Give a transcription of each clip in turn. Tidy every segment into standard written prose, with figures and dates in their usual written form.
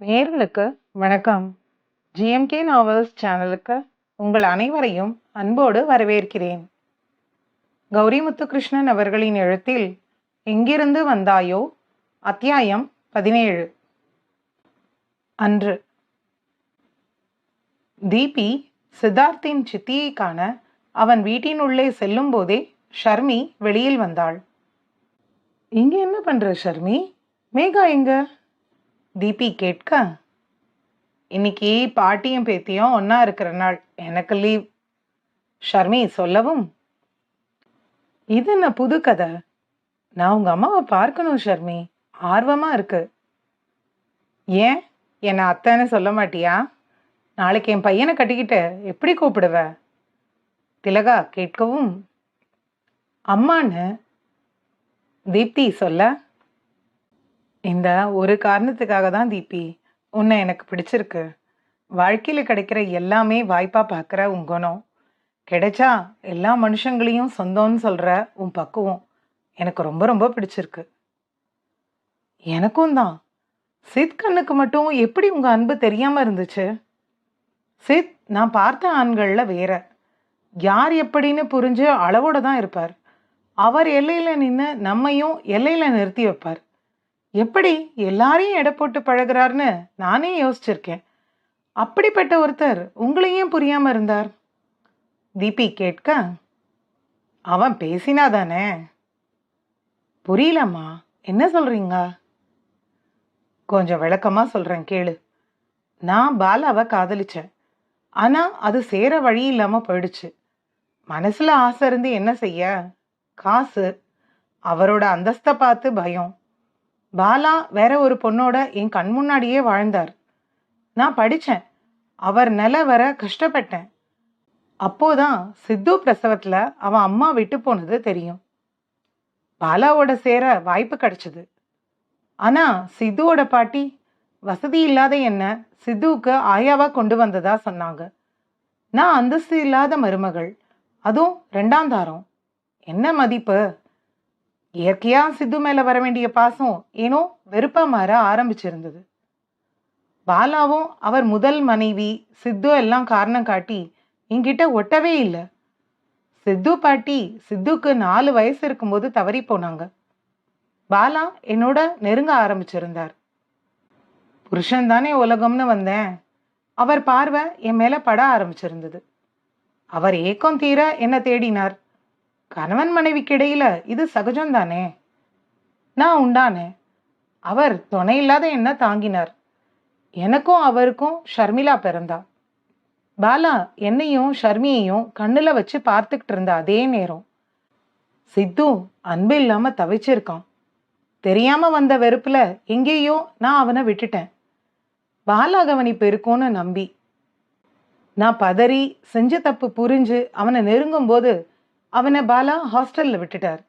நேயர்களுக்கு வணக்கம். GMK novels சேனலுக்கு உங்கள் அனைவரையும் அன்போடு வரவேற்கிறேன். கௌரி முத்துகிருஷ்ணன் அவர்களின் எழுத்தில் எங்கிருந்து வந்தாயோ அத்தியாயம் 17. அன்று தீபி சித்தார்த்தின் சித்தியை காண அவன் வீட்டினுள்ளே செல்லும் போதே ஷர்மி வெளியில் வந்தாள். இங்க என்ன பண்ற ஷர்மி? மேகா எங்க? தீபி கேட்க, இன்னைக்கு பாட்டியும் பேத்தியும் ஒன்னா இருக்கிற நாள், எனக்கு லீவ். ஷர்மி சொல்லவும், இது என்ன புது கதை? நான் உங்க அம்மாவை பார்க்கணும் ஷர்மி, ஆர்வமா இருக்கு. ஏன் என்னை அத்தைன்னு சொல்ல மாட்டியா? நாளைக்கு என் பையனை கட்டிக்கிட்டு எப்படி கூப்பிடுவ? திலகா கேட்கவும், அம்மான்னு தீப்தி சொல்ல, இந்த ஒரு காரணத்துக்காக தான் தீபி, உன்னை எனக்கு பிடிச்சிருக்கு. வாழ்க்கையில் கிடைக்கிற எல்லாமே வாய்ப்பா பார்க்குற உன் குணம், கிடைச்சா எல்லா மனுஷங்களையும் சொந்தம்னு சொல்ற உன் பக்குவம் எனக்கு ரொம்ப ரொம்ப பிடிச்சிருக்கு. எனக்கும் தான். சித் கண்ணுக்கு மட்டும் எப்படி உங்க அன்பு தெரியாம இருந்துச்சு? சித் நான் பார்த்த ஆண்கள்ல வேற, யார் எப்படின்னு புரிஞ்சு அளவோட தான் இருப்பார். அவர் எல்லையில நின்று நம்மையும் எல்லையில நிறுத்தி வைப்பார். எப்படி எல்லாரையும் எடை போட்டு பழகிறார்னு நானே யோசிச்சிருக்கேன். அப்படிப்பட்ட ஒருத்தர் உங்களையும் புரியாம இருந்தார்? தீபி கேட்க, அவன் பேசினாதானே. புரியலம்மா, என்ன சொல்றீங்க? கொஞ்சம் விளக்கமா சொல்றேன் கேளு. நான் பாலாவை காதலிச்சேன். ஆனா அது சேர வழி இல்லாம போயிடுச்சு. மனசுல ஆசை இருந்து என்ன செய்ய? காசு. அவரோட அந்தஸ்தை பார்த்து பயம். பாலா வேற ஒரு பொண்ணோட என் கண் முன்னாடியே வாழ்ந்தார். நான் படித்தேன், அவர் நில வர கஷ்டப்பட்டேன். அப்போதான் சித்து பிரசவத்தில் அவன் அம்மா விட்டு போனது தெரியும். பாலாவோட சேர வாய்ப்பு கிடைச்சது. ஆனால் சித்துவோட பாட்டி வசதி இல்லாத என்ன சித்துவுக்கு ஆயாவா கொண்டு வந்ததா சொன்னாங்க. நான் அந்தஸ்து இல்லாத மருமகள், அதுவும் 2ஆம் தாரம். என்ன மதிப்பு? இயற்கையா சித்து மேல வர வேண்டிய பாசம் ஏனோ வெறுப்பா மாற ஆரம்பிச்சிருந்தது. பாலாவும் அவர் முதல் மனைவி சித்து எல்லாம் காரணம் காட்டி என்கிட்ட ஒட்டவே இல்லை. சித்து பாட்டி சித்துக்கு 4 வயசு இருக்கும்போது தவறி போனாங்க. பாலா என்னோட நெருங்க ஆரம்பிச்சிருந்தார். புருஷன் தானே உலகம்னு வந்தேன். அவர் பார்வை என் மேல பட ஆரம்பிச்சிருந்தது. அவர் ஏக்கம் தீர என்ன தேடினார். கணவன் மனைவிக்கு இடையில இது சகஜம்தானே. நான் உண்டானேன். அவர் துணை இல்லாத என்ன தாங்கினார். எனக்கும் அவருக்கும் ஷர்மிளா பிறந்தா. பாலா என்னையும் ஷர்மியையும் கண்ணுல வச்சு பார்த்துக்கிட்டு இருந்த அதே நேரம் சித்து அன்பு இல்லாம தவிச்சிருக்கான். தெரியாம வந்த வெறுப்புல எங்கேயோ நான் அவனை விட்டுட்டேன். பாலா கவனிப்பு இருக்கும்னு நம்பி. நான் பதறி செஞ்ச தப்பு புரிஞ்சு அவனை நெருங்கும் போது அவனை பாலா ஹாஸ்டல்ல விட்டுட்டார்.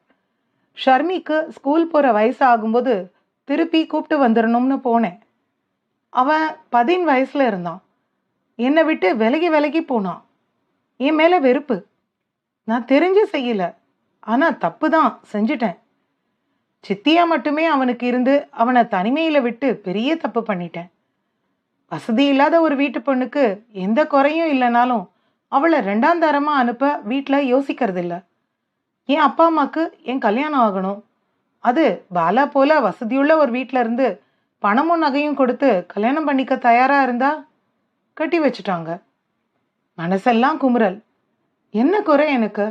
ஷர்மிக்கு ஸ்கூல் போற வயசு ஆகும்போது திருப்பி கூப்பிட்டு வந்துடணும்னு போனேன். அவன் 10 வயசுல இருந்தான். என்னை விட்டு விலகி விலகி போனான். என் மேல வெறுப்பு. நான் தெரிஞ்சு செய்யல, ஆனா தப்பு தான் செஞ்சிட்டேன். சித்தியா மட்டுமே அவனுக்கு இருந்து அவனை தனிமையில விட்டு பெரிய தப்பு பண்ணிட்டேன். வசதி இல்லாத ஒரு வீட்டு பொண்ணுக்கு எந்த குறையும் இல்லைனாலும் அவளை 2ஆம் தரமா அனுப்ப வீட்டில் யோசிக்கிறது இல்லை. என் அப்பா அம்மாவுக்கு என் கல்யாணம் ஆகணும். அது பாலா போல வசதியுள்ள ஒரு வீட்டில் இருந்து பணமும் நகையும் கொடுத்து கல்யாணம் பண்ணிக்க தயாரா இருந்தா கட்டி வச்சுட்டாங்க. மனசெல்லாம் குமுறல். என்ன குறை எனக்கு?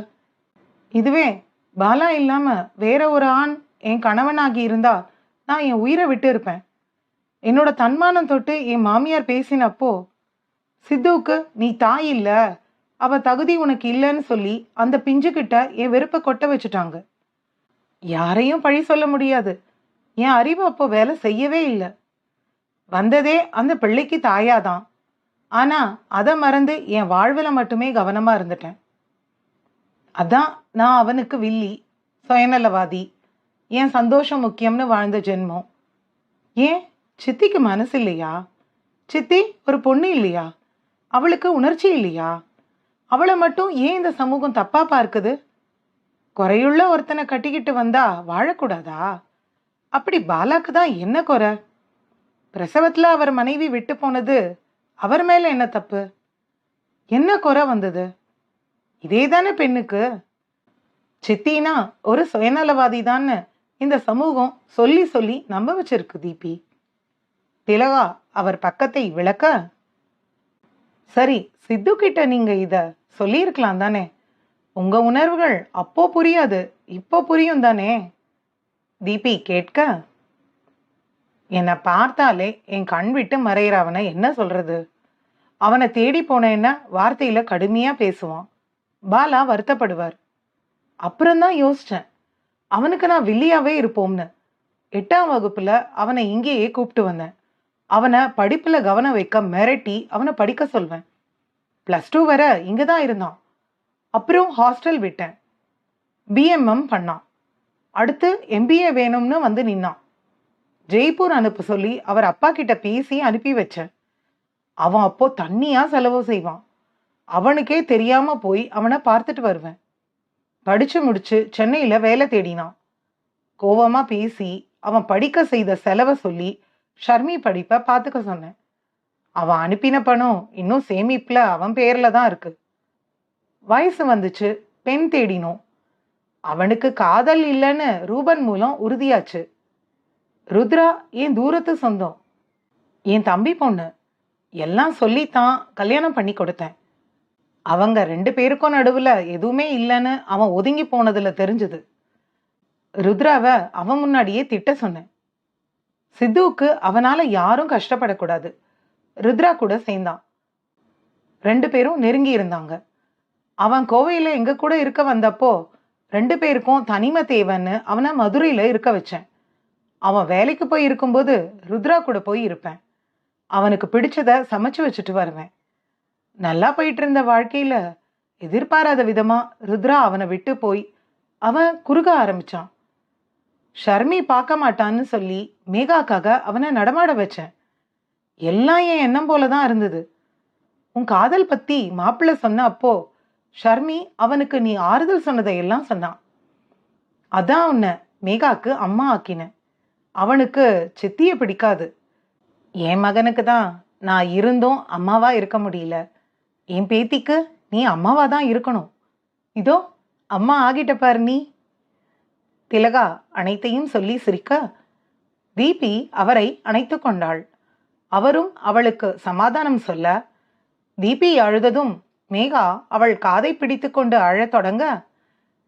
இதுவே பாலா இல்லாம வேற ஒரு ஆண் என் கணவனாகி இருந்தா நான் என் உயிரை விட்டு இருப்பேன். என்னோட தன்மானம் தொட்டு என் மாமியார் பேசினப்போ சித்துவுக்கு நீ தாய் இல்ல, அவ தகுதி உனக்கு இல்லைன்னு சொல்லி அந்த பிஞ்சுக்கிட்ட என் வெறுப்பை கொட்ட வச்சுட்டாங்க. யாரையும் பழி சொல்ல முடியாது. என் அறிவு அப்போ வேலை செய்யவே இல்லை. வந்ததே அந்த பிள்ளைக்கு தாயாதான். ஆனா அதை மறந்து என் வாழ்வில் மட்டுமே கவனமா இருந்துட்டேன். அதான் நான் அவனுக்கு வில்லி, சுயநலவாதி, என் சந்தோஷம் முக்கியம்னு வாழ்ந்த ஜென்மம். ஏன் சித்திக்கு மனசு இல்லையா? சித்தி ஒரு பொண்ணு இல்லையா? அவளுக்கு உணர்ச்சி இல்லையா? அவளை மட்டும் ஏன் இந்த சமூகம் தப்பா பார்க்குது? குறையுள்ள ஒருத்தனை கட்டிக்கிட்டு வந்தா வாழக்கூடாதா? அப்படி பாலாக்கு தான் என்ன குறை? பிரசவத்துல அவர் மனைவி விட்டு போனது அவர் மேல என்ன தப்பு? என்ன குறை வந்தது? இதேதானே பெண்ணுக்கு. சித்தினா ஒரு சுயநலவாதி தான்னு இந்த சமூகம் சொல்லி சொல்லி நம்ப வச்சிருக்கு தீபி. திலகா அவர் பக்கத்தை விளக்க, சரி சித்து கிட்ட நீங்க இத சொல்லியிருக்கலாம் தானே. உங்க உணர்வுகள் அப்போ புரியாது, இப்போ புரியும் தானே. தீபி கேட்க, என்னை பார்த்தாலே என் கண் விட்டு மறையிற அவனை என்ன சொல்றது? அவனை தேடி போன என்ன வார்த்தையில கடுமையா பேசுவான். பாலா வருத்தப்படுவார். அப்புறம்தான் யோசிச்சேன், அவனுக்கு நான் வில்லியாவே இருப்போம்னு. 8ஆம் வகுப்புல அவனை இங்கேயே கூப்பிட்டு வந்தேன். அவனை படிப்புல கவனம் வைக்க மிரட்டி அவனை படிக்க சொல்வேன். +2 வரை இங்க தான் இருந்தான். அப்புறம் ஹாஸ்டல் விட்டேன். பிஎம்எம் பண்ணான். அடுத்து எம்பிஏ வேணும்னு வந்து நின்னான். ஜெய்ப்பூர் அனுப்ப சொல்லி அவர் அப்பா கிட்ட பேசி அனுப்பி வச்சேன். அவன் அப்போ தண்ணியா செலவு செய்வான். அவனுக்கே தெரியாம போய் அவனை பார்த்துட்டு வருவேன். படிச்சு முடிச்சு சென்னையில வேலை தேடினான். கோவமா பேசி அவன் படிக்க செய்த செலவை சொல்லி ஷர்மி படிப்பை பார்த்துக்க சொன்னேன். அவன் அனுப்பின பணம் இன்னும் சேமிப்புல அவன் பேர்ல தான் இருக்கு. வயசு வந்துச்சு, பெண் தேடினோம். அவனுக்கு காதல் இல்லைன்னு ரூபன் மூலம் உறுதியாச்சு. ருத்ரா என் தூரத்து சொந்தம், என் தம்பி பொண்ணு. எல்லாம் சொல்லித்தான் கல்யாணம் பண்ணி கொடுத்தேன். அவங்க 2 பேருக்கும் நடுவுல எதுவுமே இல்லைன்னு அவன் ஒதுங்கி போனதுல தெரிஞ்சது. ருத்ராவை அவன் முன்னாடியே திட்ட சொன்னேன். சித்துவுக்கு அவனால யாரும் கஷ்டப்படக்கூடாது. ருத்ரா கூட சேர்ந்தான். 2 பேரும் நெருங்கி இருந்தாங்க. அவன் கோவையில எங்க கூட இருக்க வந்தப்போ 2 பேருக்கும் தனிமை தேவைன்னு அவனை மதுரையில இருக்க வச்சேன். அவன் வேலைக்கு போய் இருக்கும்போது ருத்ரா கூட போய் இருப்பேன். அவனுக்கு பிடிச்சத சமைச்சு வச்சுட்டு வருவேன். நல்லா போயிட்டு இருந்த வாழ்க்கையில எதிர்பாராத விதமா ருத்ரா அவனை விட்டு போய் அவன் குறுக ஆரம்பிச்சான். ஷர்மி பார்க்க மாட்டான்னு சொல்லி மேகாக்காக அவனை நடமாட வச்சேன். எல்லாம் என் எண்ணம் போலதான் இருந்தது. உன் காதல் பத்தி மாப்பிள்ளை சொன்ன அப்போ ஷர்மி அவனுக்கு நீ ஆறுதல் சொன்னதை எல்லாம் சொன்னான். அதான் உன்னை மேகாக்கு அம்மா ஆக்கினேன். அவனுக்கு சித்திய பிடிக்காது. என் மகனுக்கு தான் நான் இருந்தும் அம்மாவா இருக்க முடியல. என் பேத்திக்கு நீ அம்மாவா தான் இருக்கணும். இதோ அம்மா ஆகிட்ட பாரு நீ. திலகா அனைத்தையும் சொல்லி சிரிக்க தீபி அவரை அணைத்து கொண்டாள். அவரும் அவளுக்கு சமாதானம் சொல்ல, தீபி அழுததும் மேகா அவள் காதை பிடித்து கொண்டு அழத் தொடங்க,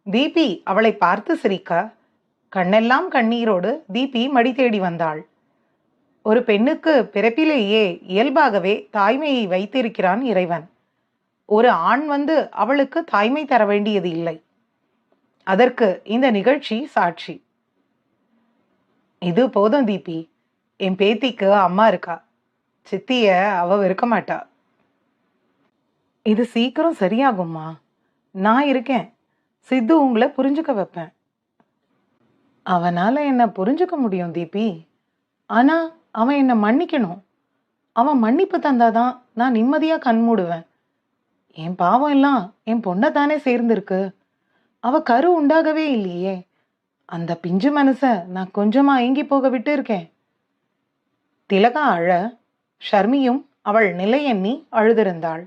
தீபி அவளை பார்த்து சிரிக்க, கண்ணெல்லாம் கண்ணீரோடு தீபி மடி தேடி வந்தாள். ஒரு பெண்ணுக்கு பிறப்பிலேயே இயல்பாகவே தாய்மையை வைத்திருக்கிறான் இறைவன். ஒரு ஆண் வந்து அவளுக்கு தாய்மை தர வேண்டியது இல்லை. அதற்கு இந்த நிகழ்ச்சி சாட்சி. இது போதும் தீபி, என் பேத்திக்கு அம்மா இருக்கா. சித்திய அவ இருக்க மாட்டா. இது சீக்கிரம் சரியாகும்மா. நான் இருக்கேன். சித்து உங்களை புரிஞ்சுக்க வைப்பேன். அவனால என்ன புரிஞ்சுக்க முடியும் தீபி. ஆனா அவன் என்ன மன்னிக்கணும். அவன் மன்னிப்பு தந்தாதான் நான் நிம்மதியா கண் மூடுவேன். என் பாவம் எல்லாம் என் பொண்ணை தானே சேர்ந்திருக்கு. அவ கரு உண்டாகவே இல்லையே. அந்த பிஞ்சு மனச நான் கொஞ்சமா ஏங்கி போக விட்டு இருக்கேன். திலகா அழ, ஷர்மியும் அவள் நிலை எண்ணி அழுதிருந்தாள்.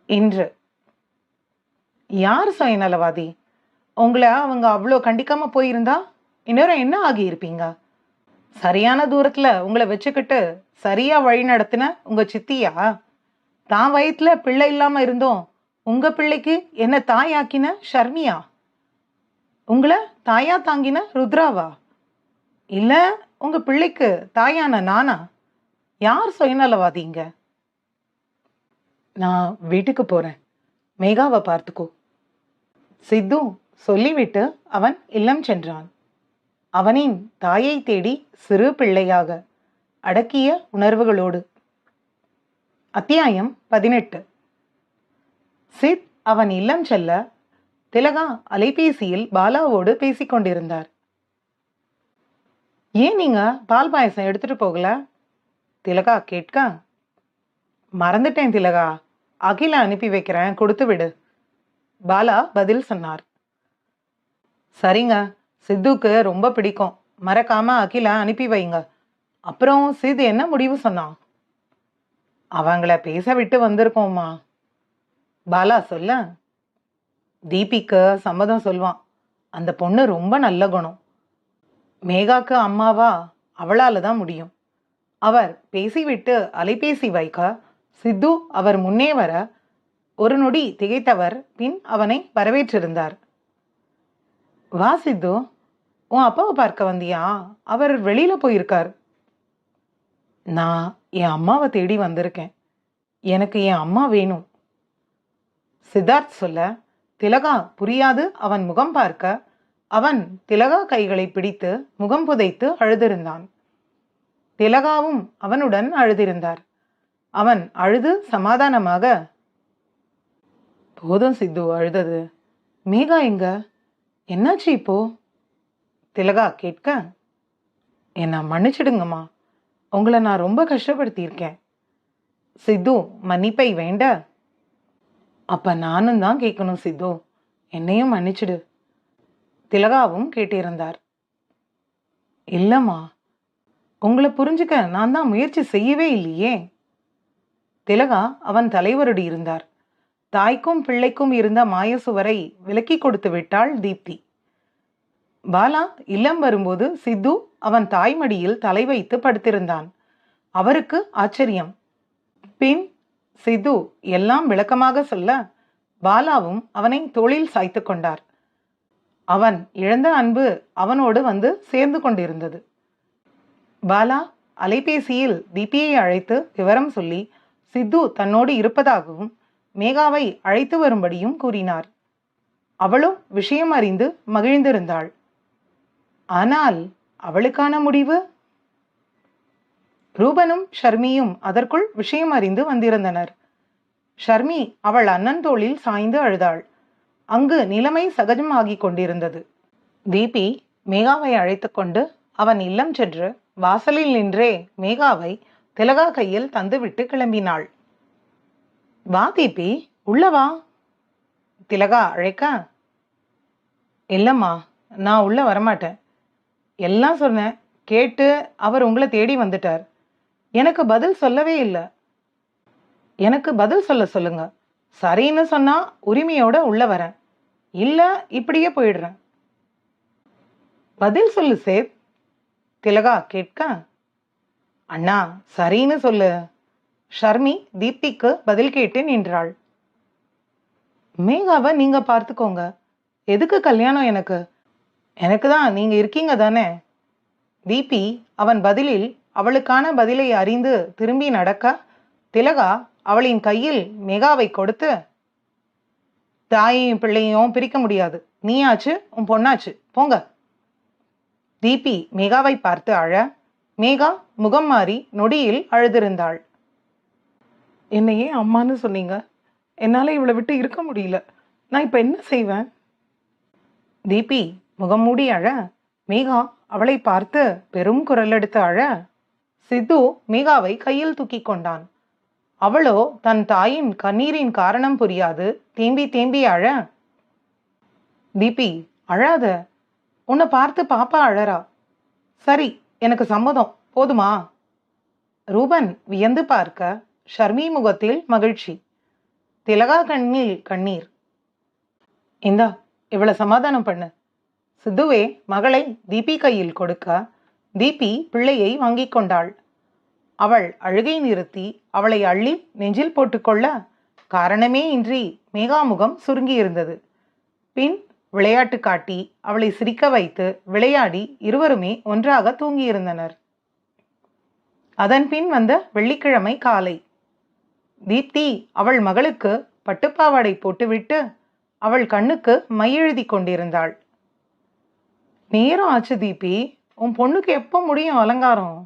இன்று யார் சுயநலவாதி? உங்களை அவங்க அவ்வளோ கண்டிக்காம போயிருந்தா இந்நேரம் என்ன ஆகியிருப்பீங்க? சரியான தூரத்துல உங்களை வச்சுக்கிட்டு சரியா வழி நடத்தின உங்க சித்தியா? தான் வயிற்றுல பிள்ளை இல்லாம இருந்தோம் உங்க பிள்ளைக்கு என்ன தாயாக்கின ஷர்மியா? உங்களை தாயா தாங்கின ருத்ராவா? இல்ல உங்க பிள்ளைக்கு தாயான நானா? யார் சுயநலவாதிங்க? நான் வீட்டுக்கு போறேன். மேகாவை பார்த்துக்கோ. சித்து சொல்லிவிட்டு அவன் இல்லம் சென்றான். அவனின் தாயை தேடி சிறு பிள்ளையாக அடக்கிய உணர்வுகளோடு. அத்தியாயம் 18. சித் அவன் இல்லம் செல்ல திலகா அலைபேசியில் பாலாவோடு பேசிக்கொண்டிருந்தார். ஏன் நீங்க பால் பாயசம் எடுத்துட்டு போகல? திலகா கேட்க, மறந்துட்டேன் திலகா, அகில அனுப்பி வைக்கிறேன், கொடுத்து விடு. பாலா பதில் சொன்னார். சரிங்க, சித்துக்கு ரொம்ப பிடிக்கும், மறக்காம அகில அனுப்பி வைங்க. அப்புறம் சித் என்ன முடிவு சொன்னான்? அவங்கள பேச விட்டு வந்திருக்கோம்மா. பாலா சொல்ல. தீபிக்கு சம்மதம் சொல்வான். அந்த பொண்ணு ரொம்ப நல்ல குணம். மேகாக்கு அம்மாவா அவளால தான் முடியும். அவர் பேசிவிட்டு அலைபேசி வைக்க சித்து அவர் முன்னே வர ஒரு நொடி திகைத்தவர் பின் அவனை வரவேற்றிருந்தார். வா சித்து, உன் அப்பாவை பார்க்க வந்தியா? அவர் வெளியில போயிருக்கார். நான் என் அம்மாவை தேடி வந்திருக்கேன். எனக்கு என் அம்மா வேணும். சித்தார்த் சொல்ல திலகா புரியாது அவன் முகம் பார்க்க அவன் திலகா கைகளை பிடித்து முகம் புதைத்து அழுதிருந்தான். திலகாவும் அவனுடன் அழுதிருந்தார். அவன் அழுது சமாதானமாக, போதும் சித்து அழுதது. மேகா எங்க? என்னாச்சு இப்போ? திலகா கேட்க, என்னை மன்னிச்சிடுங்கம்மா, உங்களை நான் ரொம்ப கஷ்டப்படுத்தியிருக்கேன். சித்து மன்னிப்பை வேண்ட, அப்ப நானும் தான் கேட்கணும் சித்து, என்னையும் மன்னிச்சிடு. திலகாவும் கேட்டிருந்தார். இல்லம்மா, உங்களை புரிஞ்சுக்க நான் தான் முயற்சி செய்யவே இல்லையே. திலகா அவன் தலைவருடி இருந்தார். தாய்க்கும் பிள்ளைக்கும் இருந்த மாயசுவரை விலக்கி கொடுத்து விட்டாள் தீப்தி. பாலா இல்லம் வரும்போது சித்து அவன் தாய்மடியில் தலை வைத்து படுத்திருந்தான். அவருக்கு ஆச்சரியம். பின் சித்து எல்லாம் விளக்கமாக சொல்ல பாலாவும் அவனை தோளில் சாய்த்து கொண்டார். அவன் இழந்த அன்பு அவனோடு வந்து சேர்ந்து கொண்டிருந்தது. பாலா அலைபேசியில் தீபியை அழைத்து விவரம் சொல்லி சித்து தன்னோடு இருப்பதாகவும் மேகாவை அழைத்து வரும்படியும் கூறினார். அவளும் விஷயம் அறிந்து மகிழ்ந்திருந்தாள். ஆனால் அவளுக்கான முடிவு? ரூபனும் ஷர்மியும் அதற்குள் விஷயம் அறிந்து வந்திருந்தனர். ஷர்மி அவள் அண்ணன் தோளில் சாய்ந்து அழுதாள். அங்கு நிலைமை சகஜமாகிக் கொண்டிருந்தது. தீபி மேகாவை அழைத்து கொண்டு அவன் இல்லம் சென்று வாசலில் நின்றே மேகாவை திலகா கையில் தந்துவிட்டு கிளம்பினாள். வா தீபி, உள்ளவா. திலகா அழைக்க, இல்லம்மா, நான் உள்ள வரமாட்டேன். எல்லாம் சொன்னேன், கேட்டு அவர் உங்களை தேடி வந்துட்டார். எனக்கு பதில் சொல்லவே இல்லை. எனக்கு பதில் சொல்ல சொல்லுங்க. சரின்னு சொன்னா உரிமையோட உள்ள வரேன், இல்ல இப்படியே போயிடுறேன். பதில் சொல்லு சேத். திலகா கேட்க, அண்ணா சரின்னு சொல்லு. ஷர்மி தீப்திக்கு பதில் கேட்டு நின்றாள். மேகாவை நீங்க பார்த்துக்கோங்க. எதுக்கு கல்யாணம் எனக்கு? எனக்கு தான் நீங்க இருக்கீங்க தானே. தீபி அவன் பதிலில் அவளுக்கான பதிலை அறிந்து திரும்பி நடக்க திலகா அவளின் கையில் மேகாவை கொடுத்து, தாயையும் பிள்ளையும் பிரிக்க முடியாது. நீயாச்சு உன் பொண்ணாச்சு, போங்க. தீபி மேகாவை பார்த்து அழ மேகா முகம் மாறி நொடியில் அழுதிருந்தாள். என்னையே அம்மான்னு சொன்னீங்க, என்னால இவளை விட்டு இருக்க முடியல. நான் இப்ப என்ன செய்வேன்? தீபி முகம் மூடி அழ மேகா அவளை பார்த்து பெரும் குரல் எடுத்து அழ சித்து மேகாவை கையில் தூக்கி கொண்டான். அவளோ தன் தாயின் கண்ணீரின் காரணம் புரியாது தேம்பி தேம்பி அழ, தீபி அழாத, உன்னை பார்த்து பாப்பா அழறா. சரி, எனக்கு சம்மதம், போதுமா? ரூபன் வியந்து பார்க்க ஷர்மி முகத்தில் மகிழ்ச்சி, திலகா கண்ணில் கண்ணீர். இந்தா இவளை சமாதானம் பண்ணு. சித்துவே மகளை தீபி கையில் கொடுக்க தீபி பிள்ளையை வாங்கிக் கொண்டாள். அவள் அழுகை நிறுத்தி அவளை அள்ளி நெஞ்சில் போட்டுக்கொள்ள காரணமே இன்றி மேகாமுகம் சுருங்கியிருந்தது. பின் விளையாட்டு காட்டி அவளை சிரிக்க வைத்து விளையாடி இருவருமே ஒன்றாக தூங்கியிருந்தனர். அதன் பின் வந்த வெள்ளிக்கிழமை காலை தீப்தி அவள் மகளுக்கு பட்டுப்பாவாடை போட்டுவிட்டு அவள் கண்ணுக்கு மை எழுதி கொண்டிருந்தாள். நேரம் ஆச்சு தீபி, உன் பொண்ணுக்கு எப்போ முடியும் அலங்காரம்?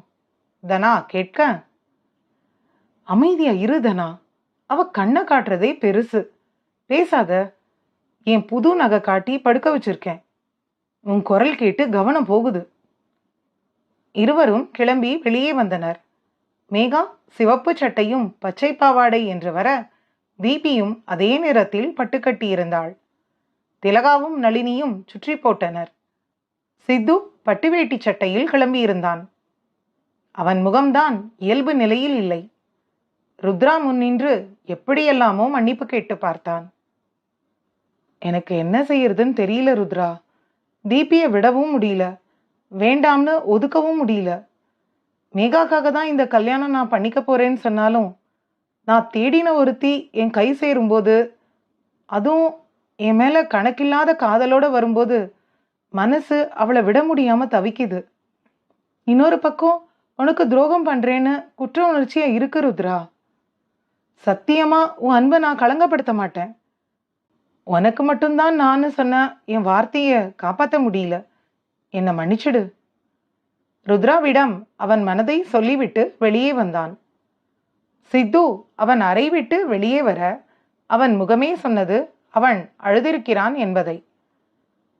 தனா கேட்க, அமைதியா இரு தனா, அவ கண்ணை காட்டுறதே பெருசு, பேசாத. என் புது நகை காட்டி படுக்க வச்சிருக்கேன். உன் குரல் கேட்டு கவனம் போகுது. இருவரும் கிளம்பி வெளியே வந்தனர். மேகா சிவப்பு சட்டையும் பச்சை பாவாடை என்று வர தீபியும் அதே நிறத்தில் பட்டுக்கட்டியிருந்தாள். திலகாவும் நளினியும் சுற்றி போட்டனர். சித்து பட்டுவேட்டி சட்டையில் கிளம்பியிருந்தான். அவன் முகம்தான் இயல்பு நிலையில் இல்லை. ருத்ரா முன்னின்று எப்படியெல்லாமோ மன்னிப்பு கேட்டு பார்த்தான். எனக்கு என்ன செய்யறதுன்னு தெரியல ருத்ரா. தீபியை விடவும் முடியல, வேண்டாம்னு ஒதுக்கவும் முடியல. மேகாக்காக தான் இந்த கல்யாணம் நான் பண்ணிக்க போறேன்னு சொன்னாலும், நான் தேடின ஒருத்தி என் கை சேரும்போது, அதுவும் என் மேல கணக்கில்லாத காதலோட வரும்போது, மனசு அவளை விட முடியாம தவிக்குது. இன்னொரு பக்கம் உனக்கு துரோகம் பண்றேன்னு குற்ற உணர்ச்சியா இருக்கு ருத்ரா. சத்தியமா உன் அன்பை நான் களங்கப்படுத்த மாட்டேன். உனக்கு மட்டும்தான் நான் சொன்ன என் வார்த்தையை காப்பாற்ற முடியல. என்னை மன்னிச்சிடு. ருத்ராவிடம் அவன் மனதை சொல்லிவிட்டு வெளியே வந்தான். சித்து அவன் அறை விட்டு வெளியே வர அவன் முகமே சொன்னது அவன் அழுதிருக்கிறான் என்பதை.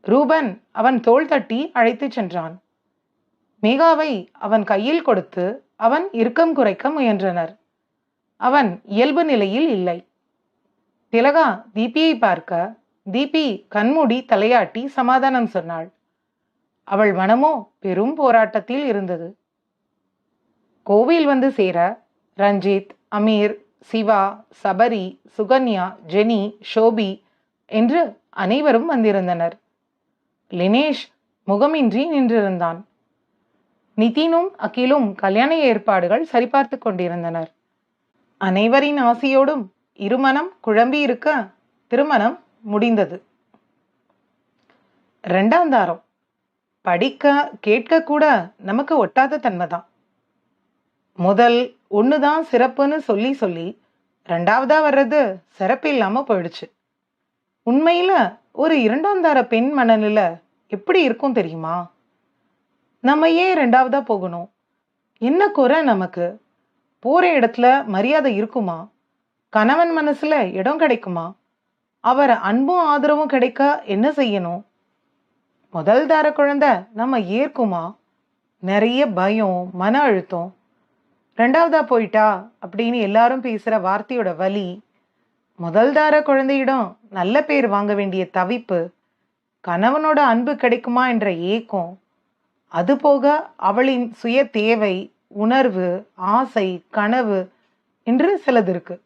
ரூபன் அவன் தோள் தட்டி அழைத்துச் சென்றான். மேகாவை அவன் கையில் கொடுத்து அவன் இறுக்கம் குறைக்க முயன்றனர். அவன் இயல்பு நிலையில் இல்லை. திலகா தீபியை பார்க்க தீபி கண்மூடி தலையாட்டி சமாதானம் சொன்னாள். அவள் மனமோ பெரும் போராட்டத்தில் இருந்தது. கோவில் வந்து சேர ரஞ்சித், அமீர், சிவா, சபரி, சுகன்யா, ஜெனி, ஷோபி என்று அனைவரும் வந்திருந்தனர். லினேஷ் முகமின்றி நின்றிருந்தான். நிதினும் அகிலும் கல்யாண ஏற்பாடுகள் சரிபார்த்து கொண்டிருந்தனர். அனைவரின் ஆசையோடும் இருமனம் குழம்பி இருக்க திருமணம் முடிந்தது. 2ஆம் தாரம். படிக்க கேட்க கூட நமக்கு ஒட்டாத தன்மைதான். முதல் ஒண்ணுதான் சிறப்புன்னு சொல்லி சொல்லி 2ஆவதா வர்றது சிறப்பு இல்லாம போயிடுச்சு. உண்மையில ஒரு 2ஆம் தார பெண் மனநிலை எப்படி இருக்கும் தெரியுமா? நம்ம ஏன் 2ஆவதா போகணும்? என்ன குறை நமக்கு? போற இடத்துல மரியாதை இருக்குமா? கணவன் மனசுல இடம் கிடைக்குமா? அவர் அன்பும் ஆதரவும் கிடைக்க என்ன செய்யணும்? முதல் தார குழந்தை நம்ம ஏற்குமா? நிறைய பயம், மன அழுத்தம். 2ஆவதா போயிட்டா அப்படின்னு எல்லாரும் பேசுற வார்த்தையோட வலி, முதல் தார குழந்தையிடம் நல்ல பேர் வாங்க வேண்டிய தவிப்பு, கணவனோட அன்பு கிடைக்குமா என்ற ஏக்கம், அதுபோக அவளின் சுய தேவை, உணர்வு, ஆசை, கனவு என்று சிலது இருக்கு.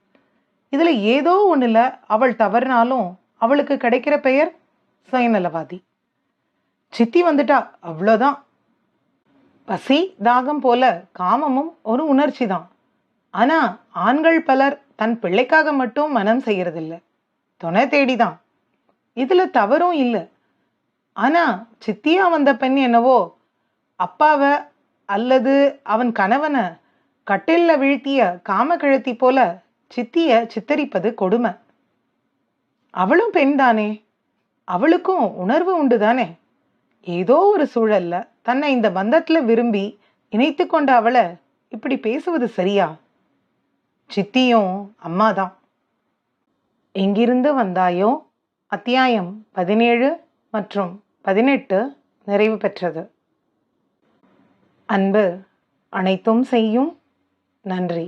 இதுல ஏதோ ஒண்ணுல அவள் தவறினாலும் அவளுக்கு கிடைக்கிற பெயர் சுயநலவாதி. சித்தி வந்துட்டா அவ்வளோதான். பசி தாகம் போல காமமும் ஒரு உணர்ச்சி தான். ஆனா ஆண்கள் பலர் தன் பிள்ளைக்காக மட்டும் மனம் செய்யறதில்ல, துணை தேடிதான். இதுல தவறும் இல்லை. ஆனா சித்தியா வந்த பெண் என்னவோ அப்பாவை அல்லது அவன் கணவனை கட்டில்ல வீழ்த்திய காமக்கிழத்தி போல சித்திய சித்தரிப்பது கொடுமை. அவளும் பெண் தானே, அவளுக்கும் உணர்வு உண்டு தானே. ஏதோ ஒரு சூழல்ல தன்னை இந்த பந்தத்துல விரும்பி இணைத்து கொண்ட அவளை இப்படி பேசுவது சரியா? சித்தியும் அம்மாதான். எங்கிருந்து வந்தாயோ அத்தியாயம் 17 மற்றும் 18 நிறைவு பெற்றது. அன்பு அனைத்தும் செய்யும். நன்றி.